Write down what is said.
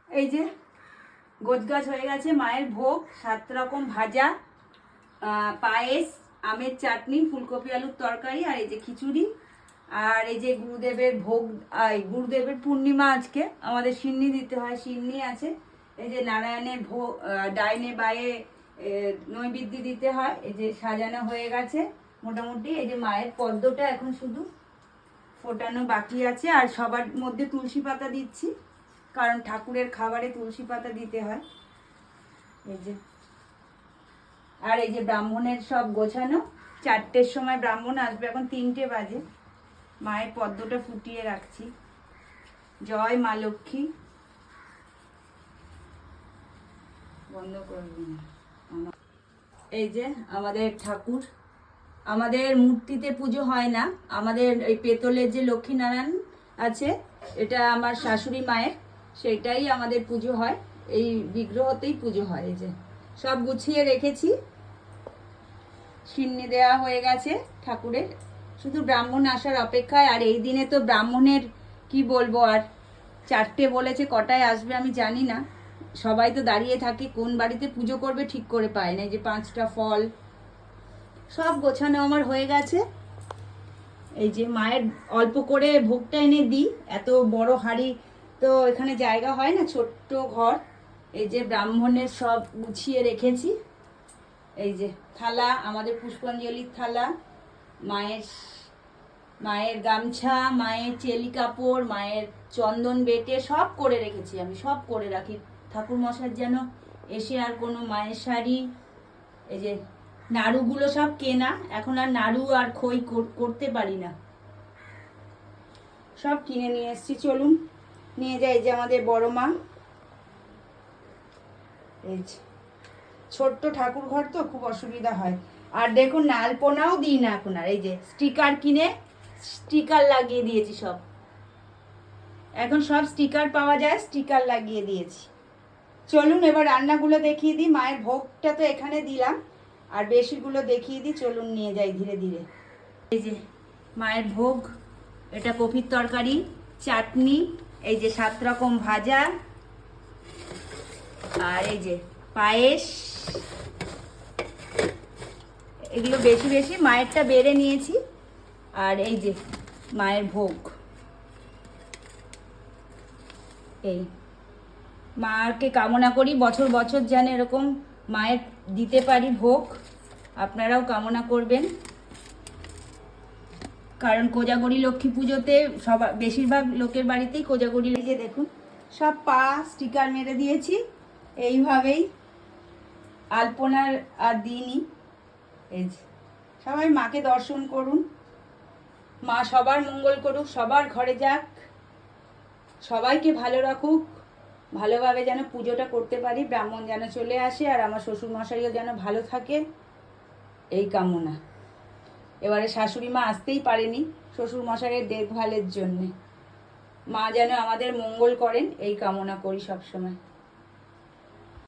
এই যে গোছগাছ হয়ে গেছে, মায়ের ভোগ, 7 রকম ভাজা, পায়েস, আমের চাটনি, ফুলকপি আলুর তরকারি, আর এই যে খিচুড়ি, আর এই যে গুরুদেবের ভোগ, গুরুদেবের পূর্ণিমা আজকে, আমাদের সিন্নি দিতে হয়, সিন্নি আছে। এই যে নারায়ণের ভোগ, ডাইনে বায়ে নৈবেদ্য দিতে হয়। এই যে সাজানো হয়ে গেছে মোটামুটি। এই যে মায়ের পদ্মটা এখন শুধু ফোটানো বাকি আছে, আর সবার মধ্যে তুলসী পাতা দিচ্ছি, কারণ ঠাকুরের খাবারে তুলসী পাতা দিতে হয়। এই যে, আর এই যে ব্রাহ্মণের সব গোছানো, 4টের সময় ব্রাহ্মণ আসবে, এখন 3টে বাজে। মায়ের পদ্মটা ফুটিয়ে রাখছি। জয় মা লক্ষ্মী। বন্ধ করবেন। এই যে আমাদের ঠাকুর, আমাদের মূর্তিতে পুজো হয় না, আমাদের এই পেতলের যে লক্ষ্মীনারায়ণ আছে, এটা আমার শাশুড়ি মায়ের, সেটাই আমাদের পুজো হয়, এই বিগ্রহতেই পুজো হয়। এই যে সব গুছিয়ে রেখেছি, সিন্নি দেওয়া হয়ে গেছে ঠাকুরের, শুধু ব্রাহ্মণ আসার অপেক্ষায়। আর এই দিনে তো ব্রাহ্মণের কি বলবো, আর 4টে বলেছে, কটায় আসবে আমি জানি না। সবাই তো দাঁড়িয়ে থাকে, কোন বাড়িতে পুজো করবে ঠিক করে পায় না। এই যে 5টা ফল সব গোছানো আমার হয়ে গেছে। এই যে মায়ের অল্প করে ভোগটা এনে দিই, এত বড় হাঁড়ি তো এখানে জায়গা হয় না, ছোট্ট ঘর। এই যে ব্রাহ্মণের সব গুছিয়ে রেখেছি। এই যে থালা, আমাদের পুষ্পাঞ্জলির থালা, মায়ের মায়ের গামছা, মায়ের চেলি কাপড়, মায়ের চন্দন বেটে সব করে রেখেছি, আমি সব করে রাখি। ঠাকুর মশাই যেন এসে আর কোনো মায়ের শাড়ি, এই যে নাড়ুগুলো সব কেনা, এখন আর নাড়ু আর খই করতে পারি না, সব কিনে নিয়ে এসছি। চলুন নিয়ে যাই। যে আমাদের বড় মা, এই যে ছোট্ট ঠাকুর ঘর তো খুব অসুবিধা হয়। আর দেখুন না, আলপনাও দিই না এখন আর। এই যে স্টিকার কিনে স্টিকার লাগিয়ে দিয়েছি সব, এখন সব স্টিকার পাওয়া যায়, স্টিকার লাগিয়ে দিয়েছি। চলুন এবার রান্নাগুলো দেখিয়ে দিই। মায়ের ভোগটা তো এখানে দিলাম, আর বেশিগুলো দেখিয়ে দিই, চলুন নিয়ে যাই ধীরে ধীরে। এই যে মায়ের ভোগ, এটা কপির তরকারি, চাটনি, এই যে 7 রকম ভাজা, আর এই যে পায়েস, এগুলো বেশি বেশি, মায়েরটা বেড়ে নিয়েছি। আর এই যে মায়ের ভোগ, এই মাকে কামনা করি বছর বছর যেন এরকম মায়ের দিতে পারি ভোগ, আপনারাও কামনা করবেন। কারণ কোজাগরি লক্ষ্মী পুজোতে বেশিরভাগ লোকের বাড়িতেই কোজাগরি। যে দেখুন সব পা স্টিকার মেরে দিয়েছি, এইভাবেই। আলপনার আর দিইনি। এই যে সবাই মাকে দর্শন করুন, মা সবার মঙ্গল করুক, সবার ঘরে যাক, সবাইকে ভালো রাখুক, ভালোভাবে যেন পুজোটা করতে পারি, ব্রাহ্মণ যেন চলে আসে, আর আমার শ্বশুরমশাইও যেন ভালো থাকে, এই কামনা। এবারে শাশুড়ি মা আসতেই পারেনি শ্বশুরমশাইয়ের দেখভালের জন্যে, মা যেন আমাদের মঙ্গল করেন, এই কামনা করি সবসময়।